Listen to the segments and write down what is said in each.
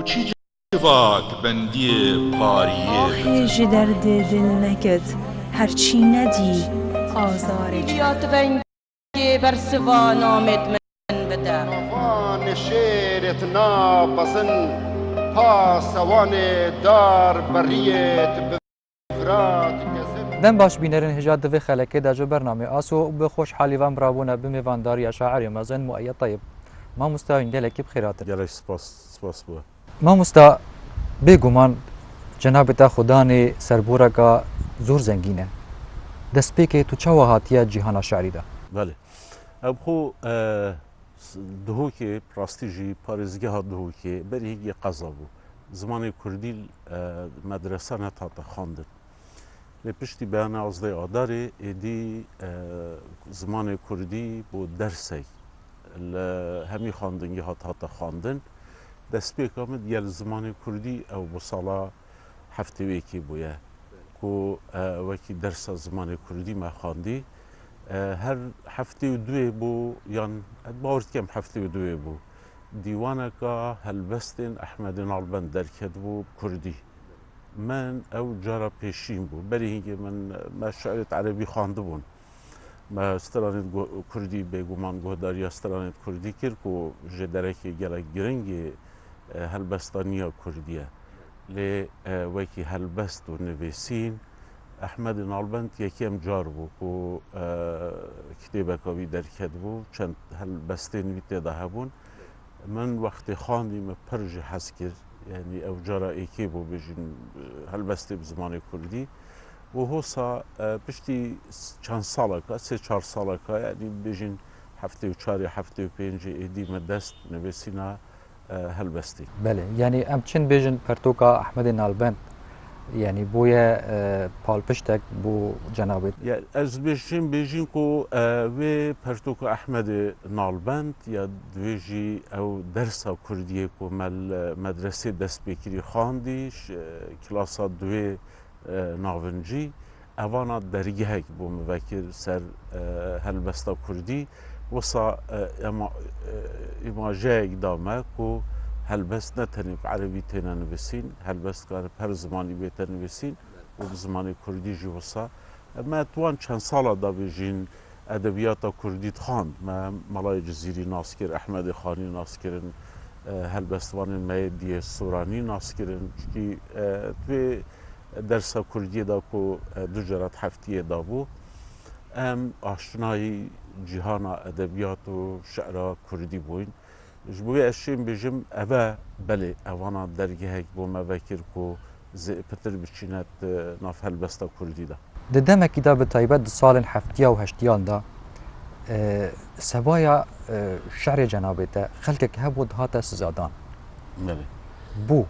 چی جواک بەندیێ پاریێ آهی درد دل نکد هرچی ندی آزار یات بنگی بر سوان آمد من بده وان شیرت نابزن پاسوان دار بریت بفرات گزن دم باش بینرین هجات دوی خلکه در جو برنامه آسو به خوشحالی و مرابونه بمیوانداری شاعر مازن مؤید طیب ما مستوین گلکی بخیراتن گلک سپاس بوده ما مستا بگومان جناب تا خدای سربورا کا زور زنگینه دست پیکه تو چه وهاتیه جهان شعری ده بله اب خو دهو که پراستیجی پارێزگه ها دهو که بری هیگی قضا بو زمان کردی مدرسه نتاته خواندن لی پشتی بیان ازده آداره ایدی زمان کردی بو درسی همی خواندنگی ها تاته خواندن دست پیک آمد گل زمان کردی او بو سالا هفته ویکی بویه کو وکی درس زمان کردی ما خواندی هر هفته و دوی بو یان باورد کم هفته و دوی بو دیوانه که هلبستین احمد نالبند درکد بو کردی من او جارا پیشین بو بری هنگی من شعرت عربی خوانده بون ما استرانت کردی بگومان گهداری استرانت کردی کرد که جدرکی گلک گرنگی هلبستانیا کردیه لی وکی هلبست و نویسین احمد نالبند یکیم جار بو که کتابکاوی درکد بو چند هلبستین ویته ده بون من وقتی خواندیم پرج حس کرد یعنی او جارا ایکی بو بجین هلبستی بزمان کردی و هوسا پشتی چند ساله که سه چهار ساله که یعنی بجین هفته و چهاری هفته و پنجی ایدیم دست نویسینا هلبستی بله یعنی ام چند بیجن پرتوکا احمد نالبند یعنی بوی پال پشتک بو جنابت یا از بیجین کو و پرتوکا احمد نالبند یا دویجی او درس کردیه کو مدرسه دست بکری خواندیش کلاسا دوی ناونجی اوانا درگه بو موکر سر هلبستا کردی وصا ایماجه اقدامه کو هلبست نتنی عربی تینا نویسین هلبست کار هر زمانی بیتر نویسین و بزمانی کردی جی وصا ما توان چند ساله دا بیجین ادبیات کردی خواند ما ملای جزیری ناس کرد احمد خانی ناس کردن هلبستوان مهدی سورانی ناس کردن که توی درس کردی دا کو دو جرات هفتیه دا بو ام آشنایی جهان ادبیات و شعر کردی بوین جبوی اشیم بجم اوه بله اوانا درگه بو موکر کو پتر بچینت ناف هلبستا کردی دا ددم کدا به تایبت سال هفتیا و هشتیان دا سبایا شعر جنابت خلقك هبود هاتا سزادان بله بو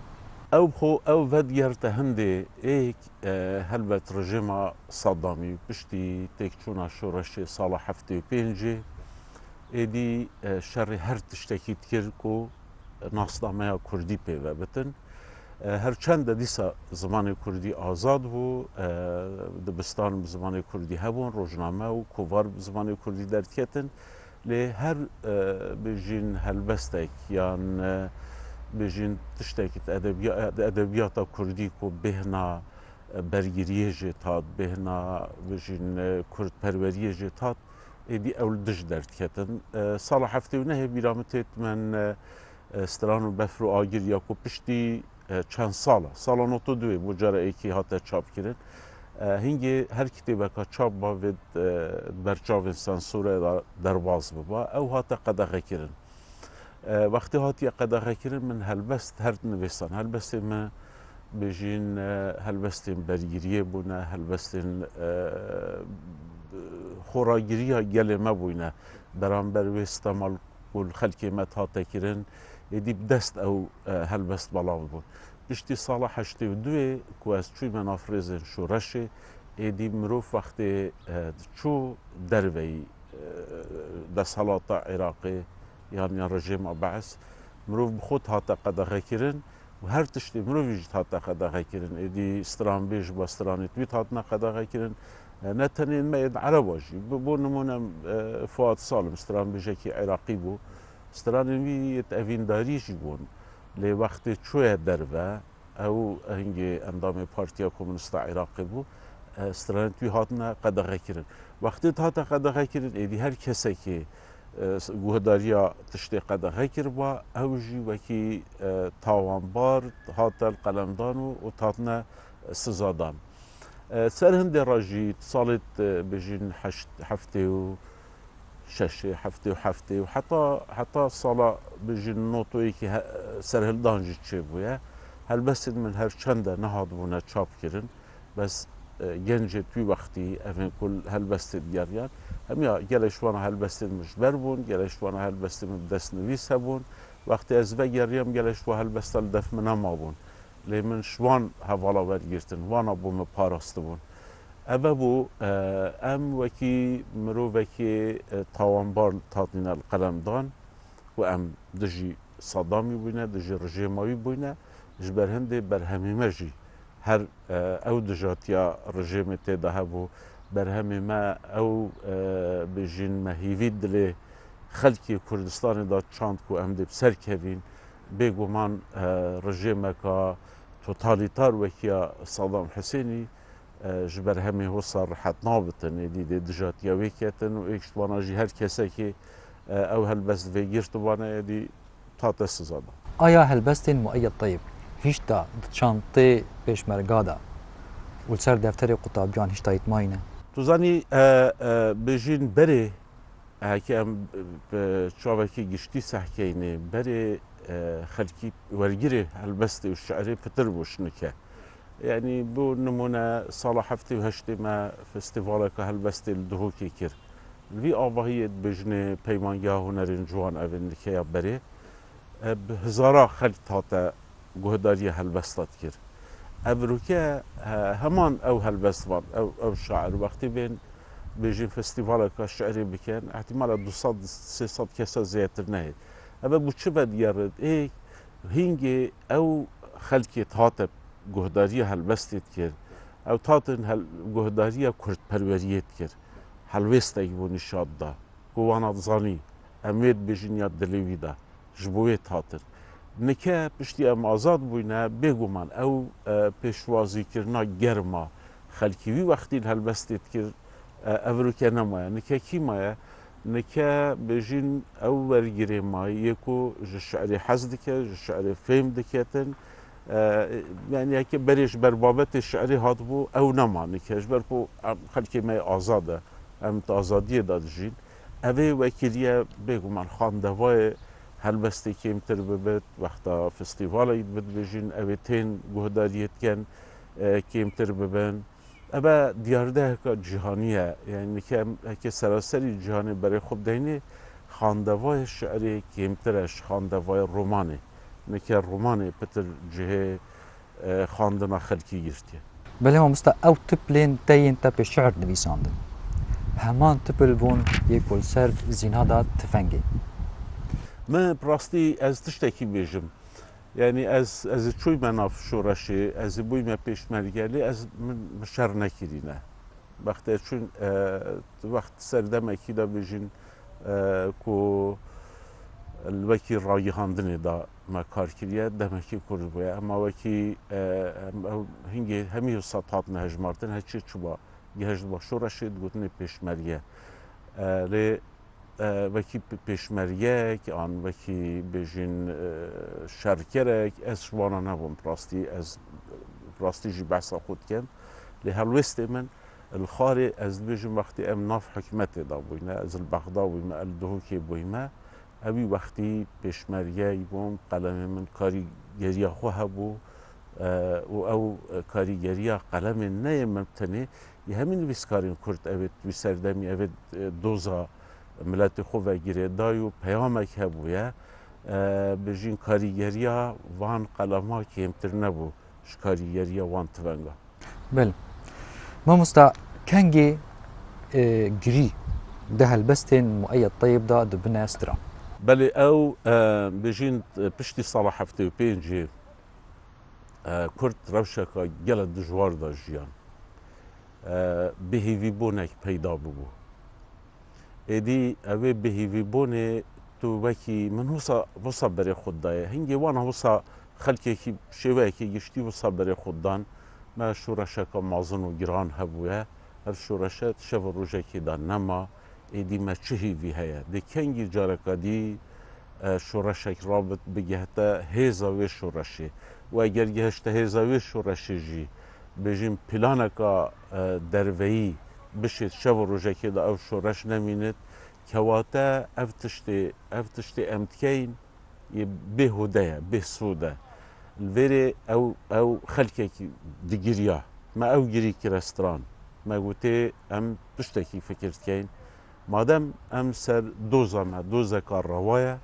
او خو او ودگرت هنده ایک هلبت رژیم صدامی پشتی تکچونا شورش سال هفته و پنجه ایدی شر هر تشتکیت کرد که ناسنامه کردی پیوه بتن هرچند دیسا زمان کردی آزاد بو دبستان زمان کردی هبون روزنامه و کووار زمان کردی درکتن لی هر بجین هلبستک یان بجین تشتکیت ادبیات کردی که بهنا برگیریه جتاد بهنا بجین کرد پروریه جتاد ایدی اول دش درد کتن سال هفته و نه بیرامتت من استران و بفر و آگیر یا کو پشتی چند سال نوتو دوی بو جاره ایکی هاته چاپ کرن هنگی هر کتابه که چاپ باید برچاو سانسور درواز ببا او هاته قدغه کرن وقتی هاتی قدغه کرن من هلبست هر نویسان هلبست من بجین هلبستین برگیریه بونه هلبستین خوراگیری ها گله ما بوینه برانبر و استعمال کل خلکی متاته کرن ایدیب دست او هلبست بلاو بود اشتی سال 82 که از چوی منافرزن شورشه ایدیب مروف وقتی چو دروی دسالات عراقی یعنی رژیم بعث مروف بخود هاته قدغه کرن و هر تشتی مروفی جد هاته قدغه کرن ایدی استران بیش با استرانیت بیت هاتنا قدغه کرن نتنین مید عرباجی بو نمونم فؤاد سالم استران بیجه که عراقی بو استران وی اوین داریجی بون لی وقتی چوی دربه او هنگی اندام پارتیا کمونیست عراقی بو استران توی هاتنا قدغه کرن وقتی هاتنا قدغه کرن ایدی هر کسی که گوهداریا تشتی قدغه کر با او جی وکی تاوانبار هاتل قلمدان و تاتنا سزادان سر هندی راجی سالت بجین هفته و ششه هفته و حتی سالا بجین نوتوی که سر هلدانجی چه بویه هل بس من هر چنده نهاد بونه چاپ کرن بس گنج توی وقتی اوین کل هل بس دیاریان همیا گلش وانا هل بس مجبر بون گلش وانا هل بس دست نویس هبون وقتی از بگیریم گلش و هل بس دف من ما بون لی من شوان حوالا برگرتن وانا بوم پاراست بون اوه بو ام وکی مرو وکی تاوانبار تاتنین القلمدان و ام دجی صدامی بوینه دجی رژیماوی بوینه جبر هنده برهمی مجی هر او دجاتیا رژیم تیده هبو برهمی ما او بجین مهیوی دلی خلکی کردستان دا چاند کو ام دیب سر کوین بگو من رژیم که توتالیتار وکیا صدام حسینی جبر همه حسر راحت نابتن دیده دجاتیا وکیتن و ایکشتوانا جی هر کسی که او هلبست ویگیرت وانا دی تاته سزاده آیا هلبستین مؤید طیب هیچ دا چانطه پیشمرگادا و سر دفتر قطابیان هیچ تا ایتماینه تو زنی بجین بره که ام چاوکی گشتی سحکینه بره خلکی ورگیره هلبست و شعری پتر بوشنکه یعنی بو نمونه سال هفته و هشته ما فستیواله که هلبست الدهوکی کر وی آواهیت بجنه پیمانگاه هنرین جوان اوین که یا بره هزارا خلق تاتا گهداری هلبستات کر ابروکه همان او هلبستوان او شاعر وقتی بین بجین فستیواله که شعری بکن احتمالا 200-300 کسا زیادتر نهید اما بو چه بد یارد ای هنگی او خلقی تاتا گهداری هلبستید کرد او تاتن گهداری کرد پروریت کرد هلوست ایبو نشاد دا گوانا زانی امید بجین یا دلیوی دا جبوی تاتن نکه پشتی ام آزاد بوینه بگو من او پیشوازی کرنا گرما خلکیوی وقتی هلبستید کرد اوروکه نمایه نکه کی مایه نکه بجین او ورگیره مایه یکو شعری حزد که شعری فهم دکتن یعنی اگه بریش بر بابت شعری هات بو او نمانی که بر بو خلکی می آزاده ام آزادی داد جین اوه وکیلیه بگو من خاندوای هلبستی که امتر ببید وقتا فستیوال اید بد بجین اوه تین گهداریت کن که امتر ببین اوه دیارده که جهانیه یعنی که سراسری جهانی برای خود دینی خاندوای شعری که امترش خاندوای رومانه نکه رومانه پتر جهه خاندنا خلکی گرتیه بله ما مستا او تپلین تاین تا به شعر نویساندن همان تپل بون یک کل سر زینادا تفنگی من براستی از تشتکی بیجم یعنی از چوی مناف شورشی از بوی ما پیشمرگلی از شر نکرینه وقتی چون وقت سردم اکیدا بیجین کو الوکی رایحاندنی دا ما کار کریه دمکی کرد بوده اما وکی هنگی همیو سطحات نهجمارتن هچی چوبا گهجد با شورشید گوتنی پیشمریه لی وکی پیشمریه که آن وکی بجین شرکرک از شوانا نبون پراستی جی بحثا خود کن لی هلوستی من الخاري از بيجم وقتی ام ناف حکمت دا بوینه از البغدا بویمه الدهوکی بویمه اوی وقتی پیشمریه بوم قلم من کاریگری خو هبو و او کاریگری قلم نه ممتنه یه همین ویسکارین کرد اوید ویسردمی اوید دوزا ملت خو و گیره دایو پیامک هبویه بجین کاریگری وان قلمها که امتر نبو کاریگری وان تونگا بله ما مستا کنگی گری ده هلبستین مؤید طیب دا دبنا استرا بله او بجین پشتی سال هفته و پینجی کرد روشکا گل دجوار دا جیان بهیوی بونک پیدا ببو ایدی اوه بهیوی بونه تو وکی من وصا بری خود دایه هنگی وانا وصا خلکی کی شوی کی گشتی وصا بری خود دان ما شورش که مازن و گران هبویه هر شورشت شو روزه کی دان نما ایدی ما چهی وی هیا دی کنگی جارکادی شورشک رابط بگهته هزاوی شورشی و اگر گهشته هزاوی شورشی جی بجیم پلانکا درویی بشید شو روزه کی دا او شورش نمینید کواتا افتشتی امتکین بهوده بهسوده الوری او خلکی دیگریا ما او گری کی رستوران ما گوته ام تشتکی فکرت کین مادام ام سر دوزه کار روايه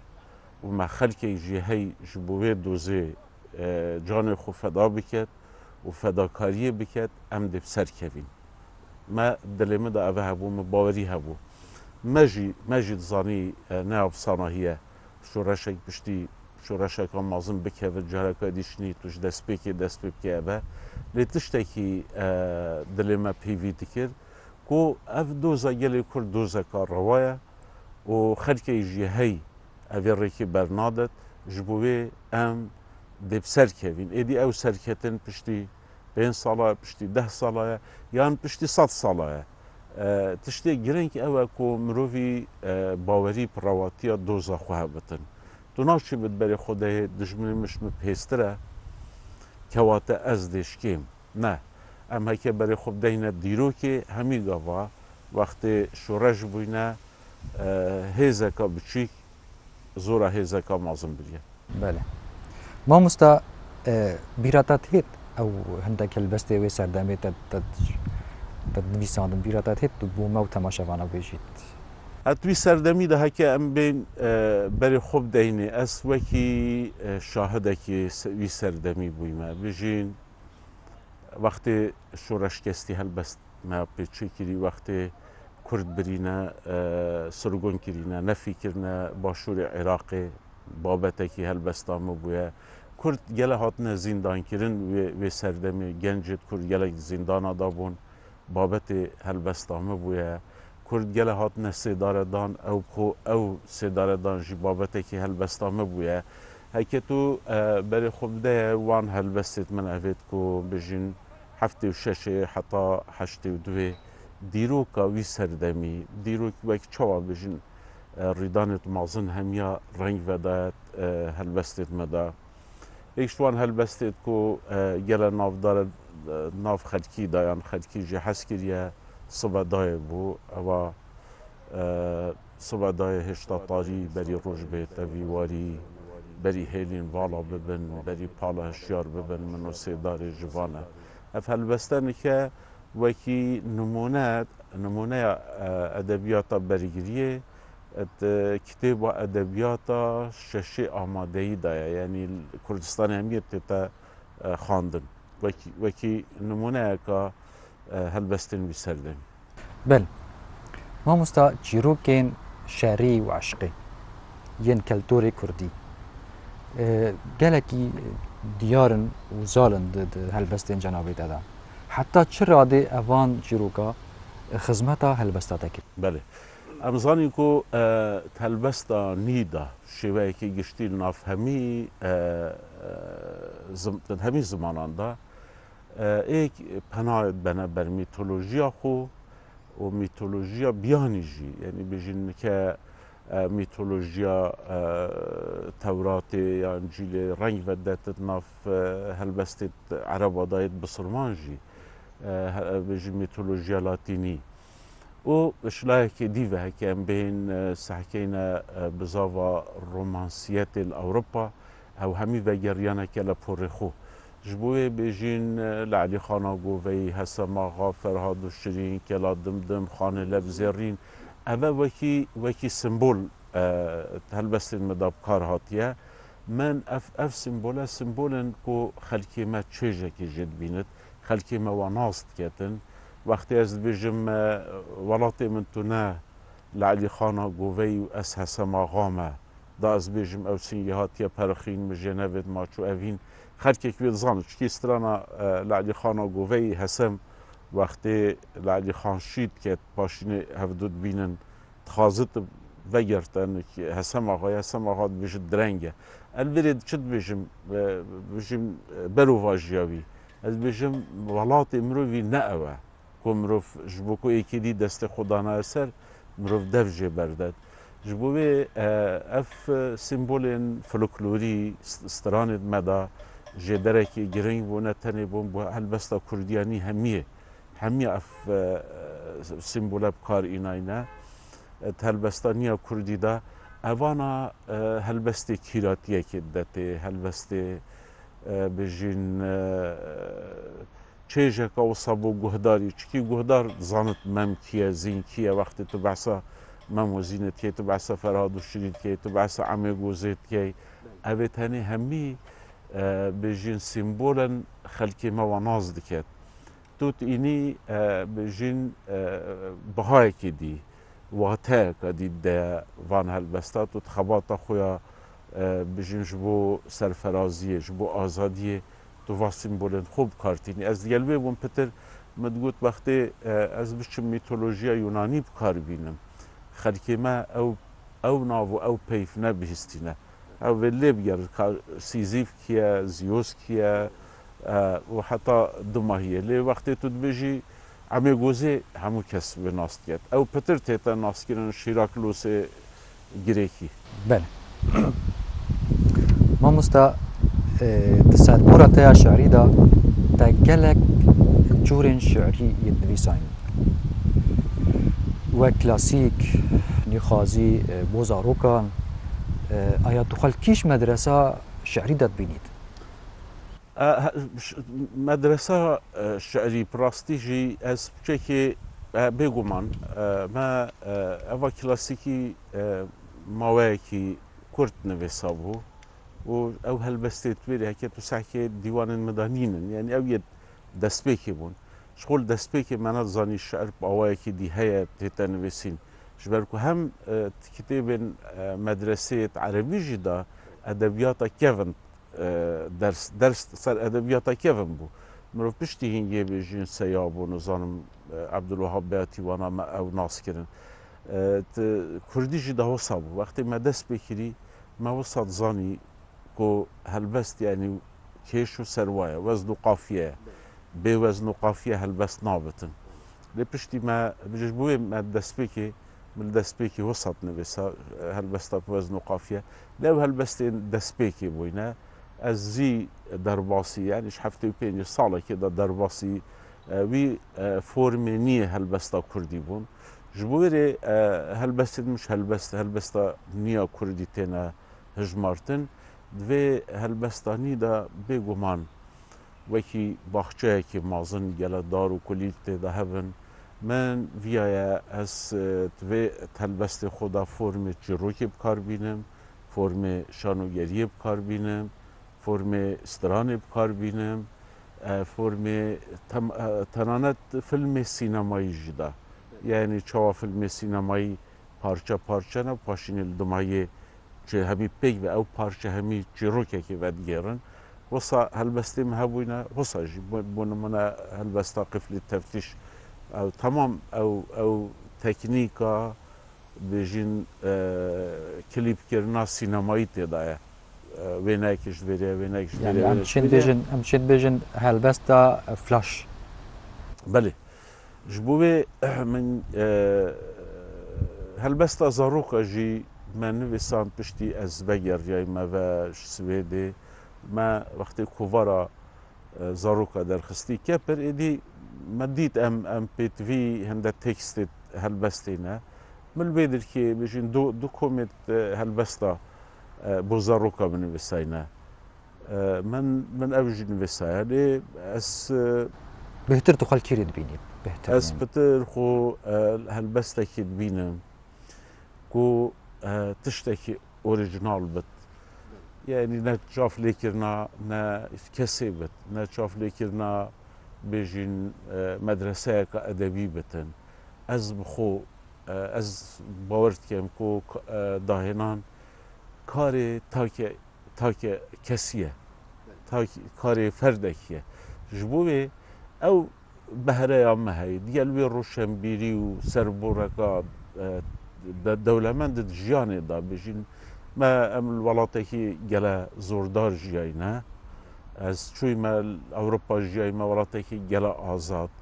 وما خلکی جهی جبوه دوزه جان خو فدا بکد و فداکاری بکد ام دب سر کوین ما دلمه دا اوه هبو ما باوری هبو مجید زانی نه افسانه هیه شورشک پشتی شورشک هم مازم بکه و جهرکا دیشنی توش دست بکی اوه لیتشتکی دلمه پیوی دکر کو اف دوزه گلی کرد دوزه کار روایه و خلکی جهی اوی ریکی برنادت جبوه ام دب سر کوین ایدی او سرکتن پشتی 5 ساله پشتی 10 ساله یان پشتی 100 ساله تشتی گرنگ اوه کو مروی باوری پرواتیا دوزا خواه بتن تو ناشی بد بری خوده دجمنی مش مپیستره کواته از دشکیم نه ام هکه بری خود دینه دیرو که همی گاوا وقتی شورش بوینه هیزکا بچیک زورا هیزکا مازم بریه بله ما مستا بیراتات هیت او هندك البسته وي سردامي تدويساندن بیراتات هیت بو مو تماشاوانا بيجيت اتوی سردمی ده که ام بین بری خوب دینه اس وکی شاهده که وی سردمی بویمه بجین وقتی شورش کستی هل بست ما پیچی کری وقتی کرد برینه سرگون کرینه نفی کرنه باشور عراقی بابته که هل بستامه بویه کرد گله هاتنه زندان کرن و سردمی گنجت کرد گله زندان آدابون بابت هل بستامه بویه کرد گله هاتنه سیداردان او سیداردان جی بابته که هل بستامه بویه هکی تو بری خوب ده وان هل بستید من اوید که بجین 76 حتی 82 دیروکا وی سردمی دیروک وک چوا بجین ریدانت مازن همیا رنگ ودایت هل بستید مدا ایشوان هل بستید که گله نافدار ناف خلکی دایان خلکی جی حس کریه صبح دای بو و صبح دای هشتا تاری بری روش بیت ویواری بری هیلین والا ببن بری پالا هشیار ببن منو سیدار جوانه اف هل بستن که وکی نمونه ادبیاتا بریگریه کتاب و ادبیاتا ششی آمادهی دایه یعنی کردستان همیت تا خواندن وکی نمونه که هل بستن بسردن بل ما مستا چیروکین شعری و عشقی ین کلتوری کردی گلکی دیارن و زالن هل بستن جنابی دادا حتی چرا دی اوان چیروکا خدمتا هل بستا تکید بله امزانی که هلبستا نیدا شوی که گشتی ناف همی زمانان دا ایک پناهت بنا بر میتولوژیا خو و میتولوژیا بیانی جی یعنی بجین که میتولوژیا تورات یا انجیل رنگ ودت ناف هلبستت عرب دایت بسرمان جی بجین میتولوژیا لاتینی و اشلاه که دیوه که ام بین سحکین بزاوا رومانسیت الاوروبا او همی و گریانه که لپورخو جبوه بجین لعلی خانا گووی حسما غافر هادو شرین کلا دمدم خانه لبزرین اوه وکی سمبول هلبستین مداب کار هاتیه من اف سمبولن که خلکی ما چیجه که جد بیند خلکی ما واناست کتن وقتی از بجم ولاتی من تو نه لعلی خانا گووی و از حسما غامه دا از بجم او سنگی هاتیه پرخین مجنوید ما چو اوین خلکی که زانه چکی استرانا لعلی خانا گووی حسم وقتی لعلی خان شید که پاشین هفدود بینن تخازت vegerten hesem ağat bejid drenge elverê çi dibêjim bijim berova jiyavî ez bêjim welatê mirovî ne ew e ku mirov ji bo ku êkidî destê xwe dana ser mirov dev jê berdet ji bo wê ev sîmbolên folklorî stranê me da jê derekê giring bû ne tenê bûn bu helbesta Kurdiyanî hemiye ev sîmbola bikar înayne helbestaniya Kurdî da evana helbestê kîratiyekê detê helbestê bijîn çêjeka wisa bû guhdarî çikî guhdar zanit mem kiye zîn kiye wextê tu behsa mem û zînetiyê tu behsa Ferhad û Şirîtiyê tu behsa Emê Gozêtiyê ev ê tenê hemî bijîn sîmbolên xelkê me wa naz diket tu tînî bijîn bihayekê dî wateyeka dî de van helbesta tu xebata xwe ya bijîn ji bo serferaziyê ji bo azadiyê tu va sîmbolên xwe bikartînî ez digel wê bûm pitir min got wextê ez biçim mîtolojiya Yunanî bikarbînim xelkê me ew nav û ew peyv nebihîstîne ew vê lê biger Sîzîf kiye Zîyos kiye û heta dimahiyê lê wextê tu dibêjî Emê Gozê hemû kes vê nas diket ew pitir tête naskirin Şîraklosê girêkî bele mamosta di serbûra te ya şerî da te gelek curên şerî yên nivîsanî wek klasîk nîxwazî bo zarokan aya tu xelkîş medresa şerî de dibînît medresa şerî pirastî jî ez piçekê bêguman me eva klasîkî maweyekî Kurd nivîsa bû û ew helbestê twêrê heke tu sehkê dîwanên midanînin yani ew yê destpêkê bûn ji xwe li destpêkê me nezanî şer bi awayekî dî heye tête nivîsîn ji ber ku hem kitêbên medreseyê erebî jî da edebiyata kevin ders ser edebiyata kevin bû mirov piştî hîngê bêjîn seya bû nizanim Ebdulwehab Beyatî wana me ew nas kirin Kurdî jî da wisa bû wextê me dest pê kirî me wisa dizanî ku helbest yani kêş û serwaye wezn û qafiye bê wezn û qafiye helbest nabitin lê piştî me ji bo wê me destpêkê min destpêkê wisa dinivîsa helbesta wezn û qafiye lê ew helbestên destpêkê bûyne ez zî derbasî yani ji heftê û pêncî salekê da derbasî wî formê niye helbesta Kurdî bûn ji bo wêrê helbestên min helbesta niya Kurdî têne hijmartin divê helbestanî da bêguman wekî baxçeyekî mezin gele dar û kulîl tê de hevin min vîyaye ez divê helbestê xwe da formê çîrokê bikarbînim formê şanogeriyê bikarbînim formê stranê bikarbînim formê tenanet filmê sînemayî jî da yani çawa filmê sînemayî parça parça ne paşînê li dimayê çi hemî pêk ve ew parça hemî çîrokekê vedigêrin wisa helbestê me hebûyne wisa jî bû nimune helbesta qiflê teftîş ew temam ew teknîka bêjîn klîpkirina sînemayî têda ye wêneyekî ji vêrê wêneyekî ji vêrê em çên bêjin helbesta flash belê ji bo wê min helbesta zaroka jî me nivîsan piştî ez vegeriyayê me ve ji Swêdê me wextê kovara zaroka derxistî kepir êdî me dît em pêtivî hinde tekstê helbestê ne min wê dirkê bêjin du komêt helbesta bo zaroka binivîsayne min ew jî nivîsaye lê ez bêhtir tu xelkî rê dibînî ez pitir xwe helbestekê dibînim ku tiştekî orijinal bit yani ne çavlêkirina ne kesê bit ne çavlêkirina bêjîn medreseyeka edebî bitin ez bi xwe ez bawer dikim ku dahênan karê take kesî ye karê ferdekî ye ji bo wê ew behereya me heye digel wê roşenbîrî û serboreka دەولەمەند ژیانێدا بژین مە ئەم وڵاتێکی گەلە زۆردار ژیاینە ئەس چوویمە ئەوروپا ژیایمە وڵاتێکی گەلە ئازاد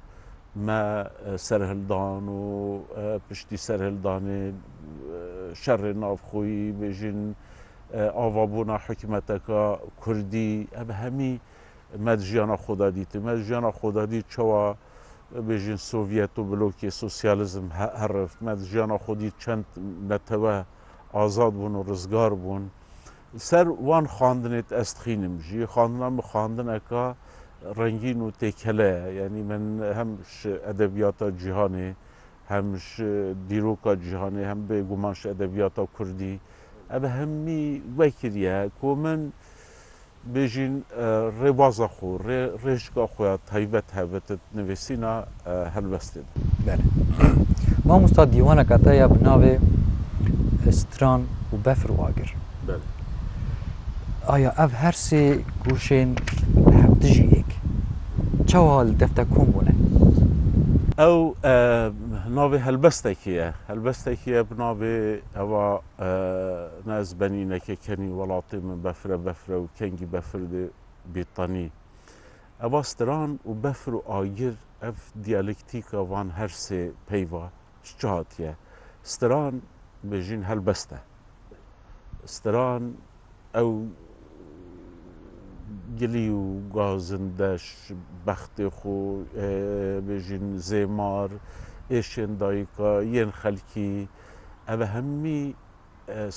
مە سەرهەلدان و پشتی سەرهەلدانێ شەڕێ ناوخۆیی بێژین ئاوابوونا حکومەتەکە کوردی ئەم هەمی مە ژیانە خۆدا دیتە مە ژیانە خۆدا دیت چەوە بێژین سۆڤێت و بلۆکی سۆسیالیزم هەرفت مە ژیانە خۆدی چەند نەتەوە ئازاد بوون و ڕزگار بوون سەر وان خواندنێت ئەستخینم ژی خواندنە خواندنەکە ڕەنگین و تێکەلەیە یعنی من هەمش ئەدەبیاتە جیهانێ هەمش دیرۆکە جیهانێ هەم بێگومانش ئەدەبیاتە کوردی ئەبە هەمی وەکریە کۆ من بێژین ڕێبازە خۆ ڕێژگا خۆیان تایبەت هەبێتت نوێسینە هەلبەستێت مامۆستا دیوانەکە تەیە بناوێ ستران و بەفر و ئاگر ئایا ئەڤ هەر سێ گوشێن هەمدژی ئێک چاوا دەفتە کۆم بوونە ئەو ناوێ هەلبەستێکیە بناوێ ئەوە نازبەنینەکە کەنی وڵاتی من بەفرە و کەنگی بەفر بێتانی ئەوە ستران و بەفر و ئاگر ئەف دیالکتیکە وان هەر سێ پەیوە شهاتیە ستران بێژین هەلبەستە ستران ئەو گلی و گازندەش بەختێ خۆ بێژین زێمار ئێشێن دایکە یەن خەلکی ئەوە هەممی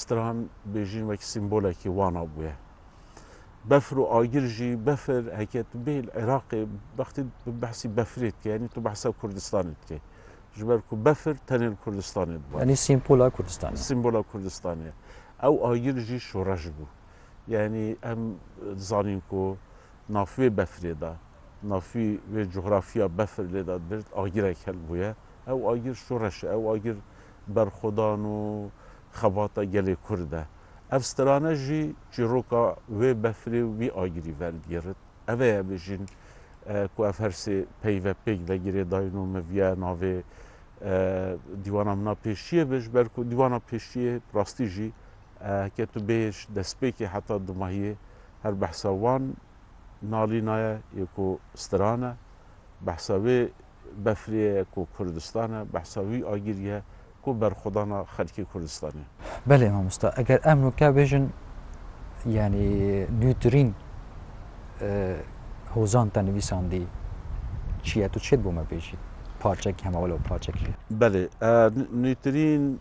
ستران بێژین وەک سیمبۆلێکی وانە بووە بەفر و ئاگرژی بەفر هەکێت بێ عێراقی بەختی بەحسی بەفرێت کە یعنی تو بەحسە کوردستانت کێ ji ber ku befir tenê li Kurdistanê dibû. Yani sîmpola Kurdistanê. Sîmbola Kurdistanê. Ew agir jî şoreş bû. Yani em zanîn ku navê befrê de, navî vê coğrafiya befir lê de bir agirek helbûye. Ew agir şoreş e, ew agir berxwedan û xebata gelê Kurd e. Ev strane jî çîroka wê befrê wî agirî verdigerit. Ev ê bêjin ku ev her sê peyve pêk vegirê dayîn û meviya navê dîwana min pêşiyê be ji ber ku dîwana pêşiyê rastî jî heke tu bêj destpêkê heta dimahiyê her behsa wan nalînaya yê ku stran e behsa wê befrê ye ku Kurdistan e behsa wî agiriye ku berxwedana xelkê Kurdistanê. Belê mamosta eger em nûke bêjin yani nûtirîn hozan te nivîsandî çi ye tu çê dibû me bêjî parçek hema welo parçek jî. Belê nûtirîn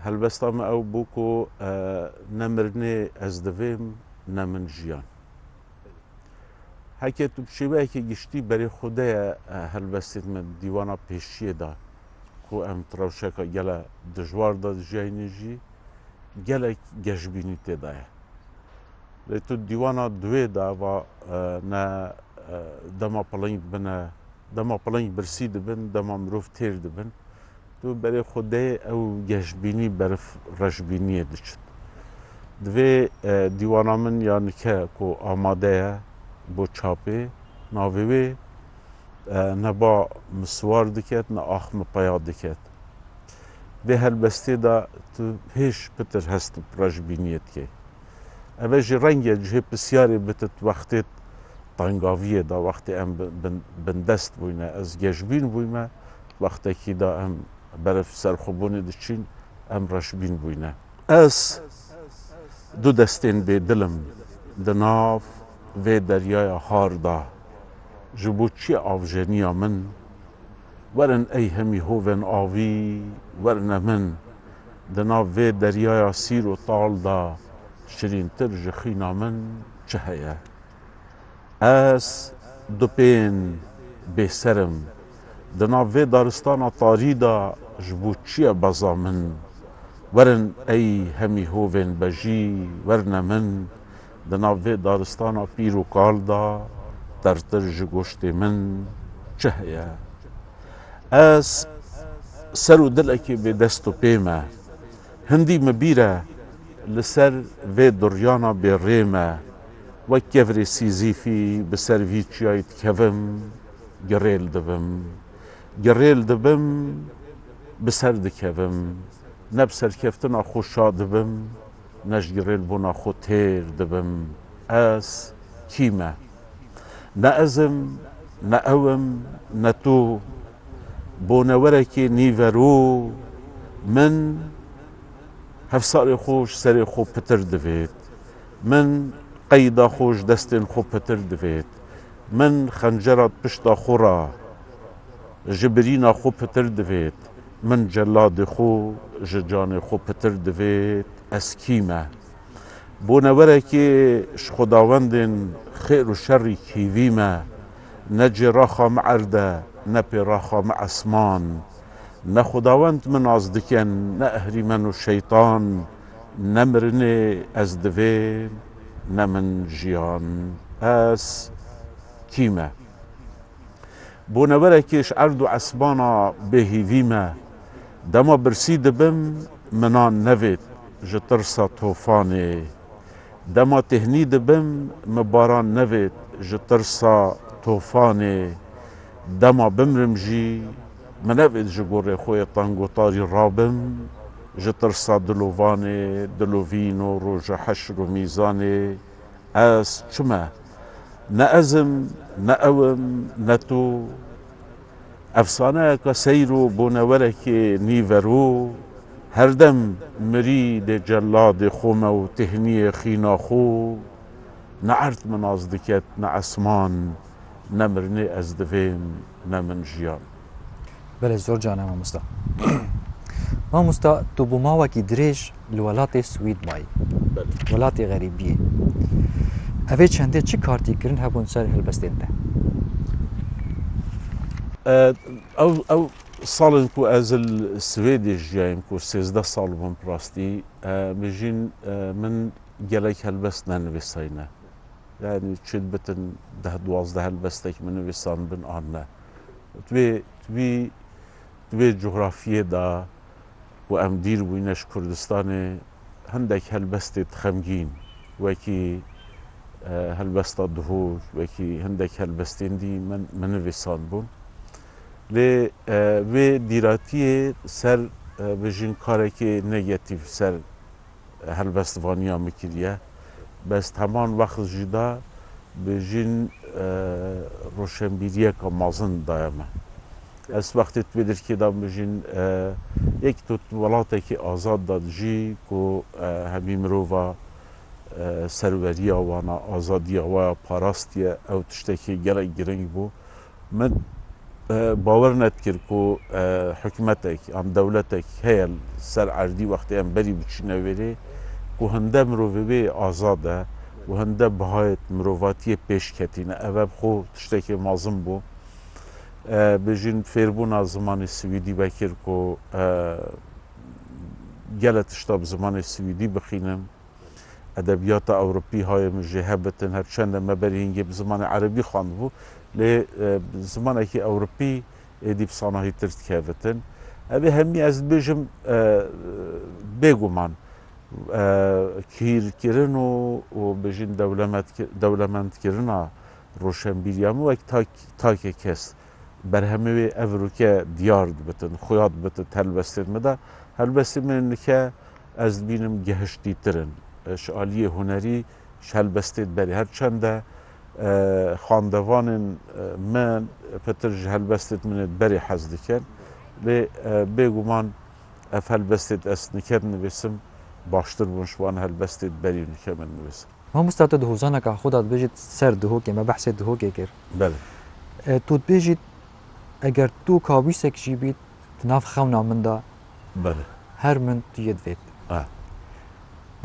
helbesta me ew bû ku nemirinê ez divêm ne min jiyan. Heke tu şêweyekê giştî berê xwe ye helbestên me dîwana pêşiyê da ku em rewşeka gele dijwar da jiyayînê jî gelek gejbînî têda ye. Lê tu dîwana duwê da va ne dema piling bine, dema piling birsî dibin, dema mirov têr dibin. Tu berê xwe ew gejbînî berif rejbîniyê diçin. Divê dîwana min ya nike ku amade ye bo çapê, navê wê ne ba miswar diket ne axme peya diket. Vê helbestê da tu pêş pitir hest rejbîniyê dike. Ev jî rengê cihê pisyarê bitit wextê tangaviyê da wextê em bindest bûyne ez gejbîn bûyme wextekî da em berif serxwebûnê diçîn em reşbîn bûyne. Ez du destên bêdilim di nav vê deryaya har da ji bo çi avjeniya min werin ey hemî hovên avî werine min di nav vê deryaya sîr û tal da şirîntir ji xîna min çi heye. Ez du pên bêserim di nav vê daristana tarî da ji bo çi ye beza min werin ey hemî hovên bejî werine min di nav vê daristana pîr û kal da tertir ji goştê min çi heye. Ez ser û dilekê bêdest û pê me hindî me bîr e li ser vê duryana bêrê me wek kevrê Sîzîfî bi ser vî çiyayê dikevim girêl dibim بسر دکەوم نە بسەرکەفتنا خۆ شاد دبم نەژگرێت بوونا خۆ تێر دبم ئەس کیمە نە ئەزم نە ئەوم نە تۆ بۆنەوەرێکی نیڤەرۆ من هەفساڵی خۆش سەرێ خۆ پتر دەوێت من قەیدا خۆش دەستێن خۆ پتر دەوێت من خەنجەرات پشتا خۆڕا ji birîna xwe pitir divêt min celadê xwe ji canê xwe pitir divêt ez kî me bonewerekê ji xwedawendên xêr û şerrî kîvî me ne cêraxa me erde ne pêraxa me esman ne xwedawend min az dikin ne ehrîmen û şeytan ne mirinê ez divêm ne min jiyan ez kî me بۆنەوەرێکیش ئەرد و ئەسبانا بێهیڤی me dema birsî dibim minan nevêt ji tirsa tofanê dema têhnî dibim mi baran nevêt ji tirsa tofanê dema bimrim jî mi nevêt ji gorê xwe yê tengotarî rabim ji tirsa dilovanê dilovîn û roja heşr û mîzanê ez çi me ne ezim ne ewim ne to efsaneyeka seyr û bonewerekê nîverû herdem mirî dê celadê xwe me û têhniyê xîna xwe ne erd min az diket ne esman ne mirinê ez divêm ne min jiyan بله زۆر جانە مامۆستا مامۆستا تو بۆ ماوەکی درێژ لە وڵاتی سوید مایی وڵاتی غەریبیە ئەvê çendê çi kartîkirin hebûn ser helbestên te ew salên ku ez li Swêdê jiyayim ku 13 sal bûm rastî bijîn min gelek helbest nenivîsayne yani çi bitin 10-12 helbestek min nivîsan bin an ne divê coğrafiyê da û em dîr bûyne ji Kurdistanê hindek helbestê xemgîn wekî helbesta dihûr wekî hindek helbestên dî min nivîsan bûn lê vê dîratiyê ser bijîn karekê negetîv ser helbestvaniya me kiriye bes heman wext jî da bijîn roşenbîriyeka mezin daye me ez wextê divê dirkê da bijîn yek tu welatekî azad da dijî ku hemî mirova serweriya wana azadiya wa parastiye ew tiştekî gelek giring bû min باwer nedkir ku hikûmetek am dewletek heye ser erdî wextê em berî biçîne wêrê ku hinde mirovê wê azad e û hinde bihayet mirovatiyê pêşketîne ev xwe tiştekî mezin bû bijîn fêrbûna zimanê swîdî vekir ku gelek tişta bi zimanê swîdî bixînim edebiyata Ewropî haye min jê hebitin her çend me berî hingê bi zimanê erebî xwandbû lê zimanekî Ewropî êdî bi sanahîtir dikevitin evê hemî ez dibêjim bêguman kîrkirin û bijîn dewlemendkirina roşenbîriya min wek takê kes berhemê wê ev rûke diyar dibitin xuya dibitin helbestên me de helbestê min nike ez dibînim gehiştîtirin ji aliyê hunerî ji helbestê berî her çend de xandevanên min pitir ji helbestê min berî hez dikin lê bêguman ev helbestê ez nike nivîsim baştir bûn ji wan helbestê berî nike min nivîsim مامۆستا تو dihozaneka xwe da dibêjît ser dihokê me behsê dihokê kir belê tu dibêjît eger tu kabîsek jî bît di nav xewna min da belê her min tu yê divêt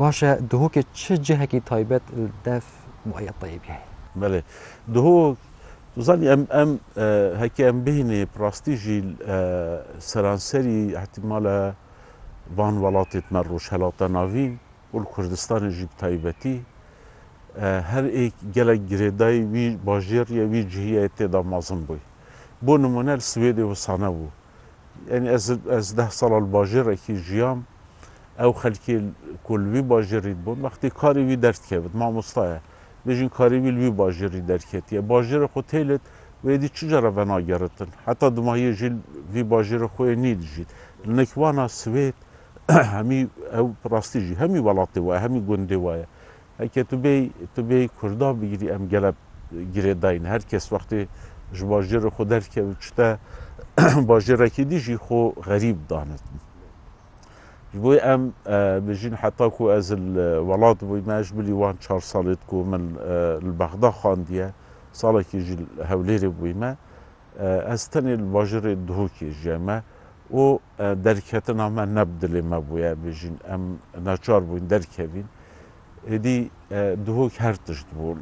baş e dihokê çi cihekî taybet li dev muayet tayyibî heye belê dihok tu zanî em hekî em bihînê rastî jî seranserî ihtimala van welatê me rojhelata navîn û li Kurdistanê jî bi taybetî her êk gelek girêdayî wî bajêr ya wî cihiyê têda mezin bûy بۆ نمونە li Swêdê wisa nebû yani ez 10 sala li bajêrekî jiyam ew xelkê ku li wî bajêrî bûn wextê karê wî derdikevit mamosta ye bêjin karê wî li wî bajêrî derketiye bajêrê xwe têlet wê dî çi cara venageritin heta dimahiyê jî vî bajêrê xwe yê nî dijît نکوانا سوید همی او پراستیجی همی ولاتی وای همی گنده وای اگه تو بی کردا بگیری ام گلب گیره داین هر کس وقتی جواجر خود در که چته باجره که دیجی خو غریب داند بوی ام بجین حتی کو از الولاد بوی ماش بلی وان 4 سالت کو من البغدا خاندیه سالا که جی هولیر بوی ما از تنی الواجر دهوکی جمع و درکتنا ما نبدلی ما بویا بجین ام ناچار بوین درکوین دی دهوک هر تشت بو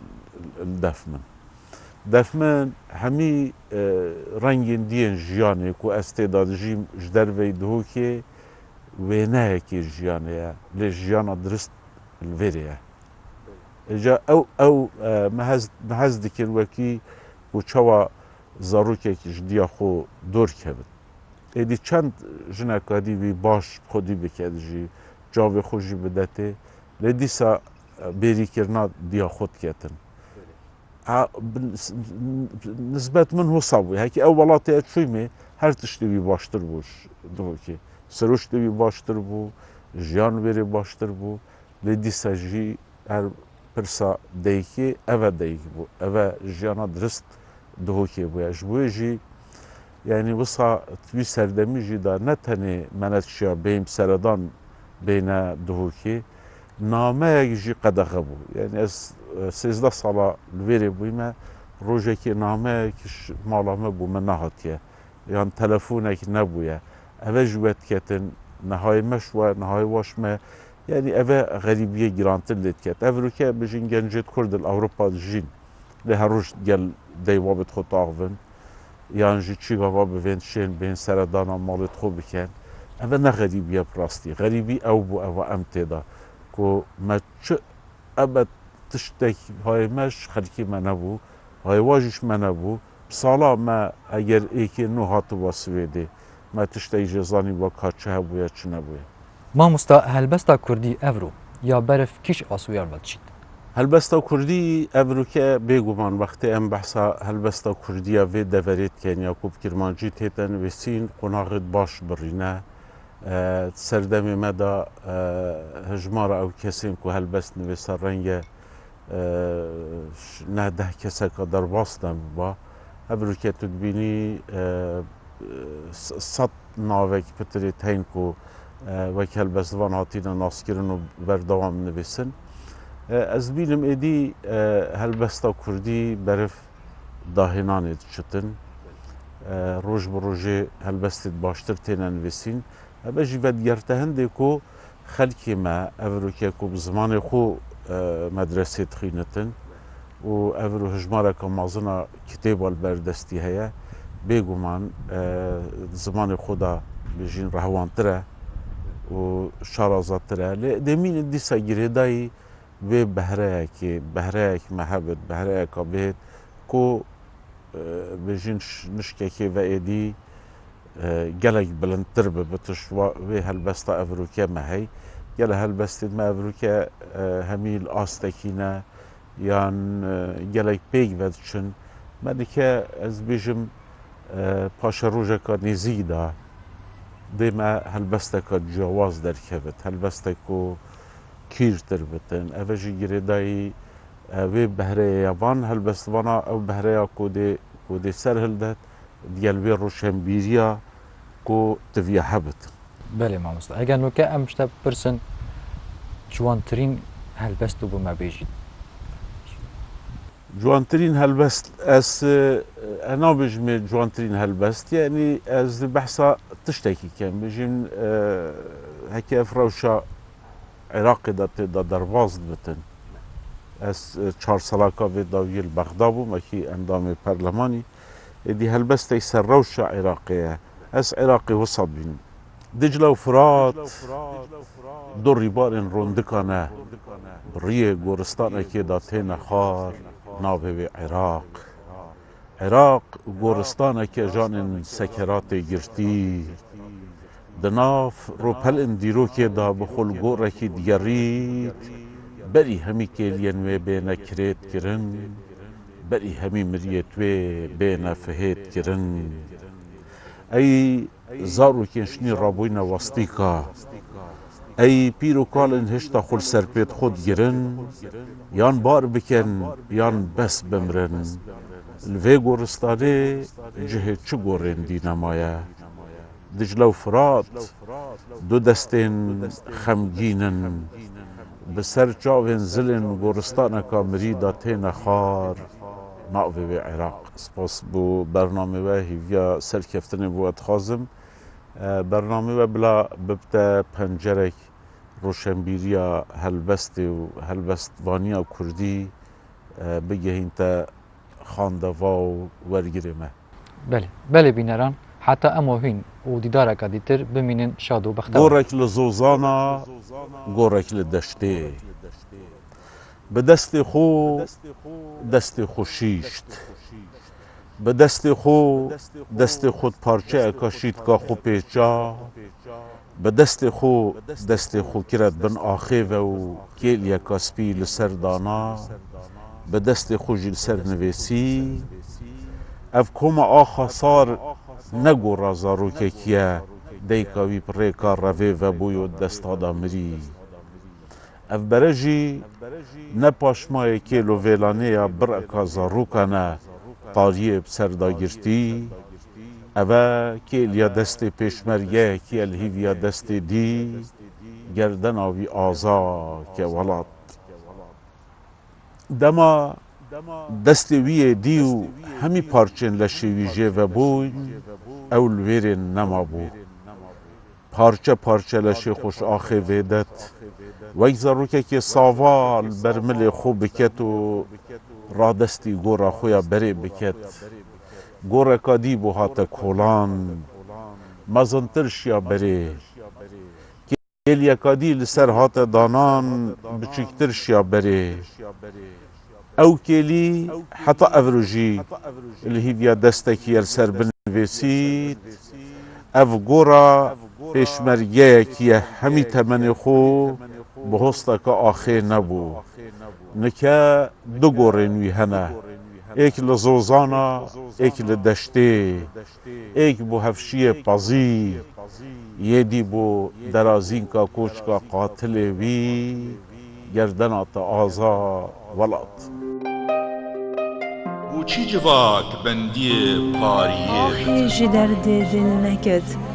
دفمن همی رنگین دین جیانه کو استعداد جیم جدر وی دهوکی و نه کی جیانه لی جیانا درست الوریه اجا او مهز دکن وکی و چوا زاروکه که جدیا خو دور کبد ایدی چند جنکادی وی باش خودی بکد جی جاوی خوشی بدته لیدیسا بیری کرنا دیا خود کتن نسبت من هو صابوی هکی اولاتی اتشویمه هر تشتی وی باشتر بوش دو که سروشتی وی باشتر بو جیان ویری باشتر بو لیدیسا جی هر پرسا دیکی اوه دیکی بو اوه جیانا درست دهوکی بویا جبوی جی یعنی وصا توی سردمی جی دا نه تنه منتشیا بیم سردان بین دهوکی نامه یک جی قدغه بو یعنی از 13 سالا لویری بویمه روژه که نامه کش مالامه بو من نهاتیه یعنی تلفونه که نبویه اوه جوید کتن نهای مش و نهای واشمه یعنی اوه غریبیه گرانتر لید کت اوه رو که بجین گنجید کرد الاوروپا جین لی هر روش گل دیوابت خود آغون یعنی جی چی گاوا بوین شین بین سردانا مالت خود بکن اوه نه غریبیه پراستی غریبی او بو اوه امتیدا که ما چه ابد تشتک های مش خلکی ما نبو های واجش ما نبو سالا ما اگر ایکی نو هاتو با سویده ما تشتک جزانی با کچه هبو یا چه نبوی مامۆستا هەلبەستا کوردی ئەڤرۆ یا بەرف کیش ئاسوویان بەچیت هەلبەستا کوردی ئەڤروکە بێگومان وەختێ ئەم بەحسا هەلبەستا کوردیە وێ دەڤەرێت کێنیا کوبکرمانجی تێتە نوێسین قۆناغت باش بڕینە سەردەمێ مەدا هەژمارە ئەو کەسێن کو هەلبەست نوێسە ڕەنگە نەدە کەسەکە دەرباستە ببا ئەڤروکە تو دبینی 100 ناوێک پترێت هەین کو وەک هەلبەستوان هاتینە ناسکردن و بەردەوام نوێسن ez bînim êdî helbesta Kurdî berif dahênanê diçitin roj bi rojê helbestê baştir têne nivîsîn ev jî vedgerta hindê ku xelkê me evrokê ku bi zimanê xwe medresê dixînitin û ev hejmareka mazina kitêba li berdestî heye bêguman zimanê xwe da bijîn rehwantir e û şarazattir e lê demînê dîsa girêdayî vê behreyek mehebit behreyeka bêt ku bijîn nişkekê ve êdî gelek bilindtir bi bi tiş vê helbesta evrokê me hey gelek helbestên me evrokê hemî li astekî ne yan gelek pêk ve diçin me dike ez bêjim paşa rojeka nêzî da dê me helbesteka ciyawaz derkevit helbestek ku کیرتر بتن اوه جی گریدایی وی بهره وان هلبستوانا او بهره کودی سر هلدت دیگل وی روشنبیریا کو تویه هبت بله مامۆستا ئەگەر نوکە ئەم شتە پرسن جوانترین هەلبەست و بۆ me bêjîت جوانترین هلبست ez nabêjim جوانترین هلبست yani ez behsa tiştekî kem bêjim heke ev rewşa عراقی دا تیدا دروازد بتن از 4 سالاکا وی داوی البغدا بوم اکی اندام پرلمانی دی هلبستی سر روش عراقیه از عراقی وسط بینم دجله و فرات دو ریبارن روندکانه ریه گورستان اکی دا تین خار ناوه وی عراق گورستان اکی جانن سکرات گرتی دناف روپل اندیرو که دا بخول گوره که دیگرید بری همی کلین و بینه کرید کرن بری همی مریت و بینه فهید کرن ای زارو کنشنی رابوین وستیکا ای پیرو کالن هشتا خل سرپیت خود گرن یان بار بکن یان بس بمرن الوی گورستانه جه چه گورن دی نمایه دجله و فرات دو دستین خمگینن بسر چاوین زلن گورستان کامری دا تین خار ناوی به عراق سپاس بو برنامه و هیویا سرکفتنی بو اتخازم برنامه و بلا ببتا پنجرک روشنبیریا هلبست و هلبستوانیا کردی بگهین تا خاندوا و ورگیرمه بله بینران حتی اما هین و دیدارک دیتر بمینن شاد و بختور گورک لزوزانا گورک لدشته به دست خو دست خوشیشت به دست خود پارچه اکاشید که خو پیچا به دست خو کرد بن آخه و کیل یکا سپی لسر دانا به دست خو جل سر نویسی اف کوم آخا سار نگو رازارو که کیه دیکاوی پریکا روی و بویو دست آدا مری اف برجی نه پاشمای کیلو ویلانه یا برکا زارو کنه تاریه بسردا گرتی اوه کیل دست پیشمریه کیل هیویا دست دی گردن آوی آزا که ولاد دما دست وی دیو همی پارچن لشویجه و بوی اول ویرن نما بو پارچه لشی خوش آخه ویدت وی زاروکه که ساوال برمل خوب بکت و را دستی گورا خویا بره بکت گورا کادی بو هاتا کولان مزنتر شیا بره کل یکادی لسر هاتا دانان بچکتر شیا بره او کلی حتی افروجی الهیویا دستکی سر بنویسید او گورا پیشمرگه که همی تمن خو به هستا که آخه نبو نکه دو گورنوی هنه ایک لزوزانا ایک لدشته ایک بو هفشی پازی یدی بو درازین کا کوچ کا قاتل وی گردنات آزا ولات بو چی جواک بندی پاریه آهی جدر دل نکد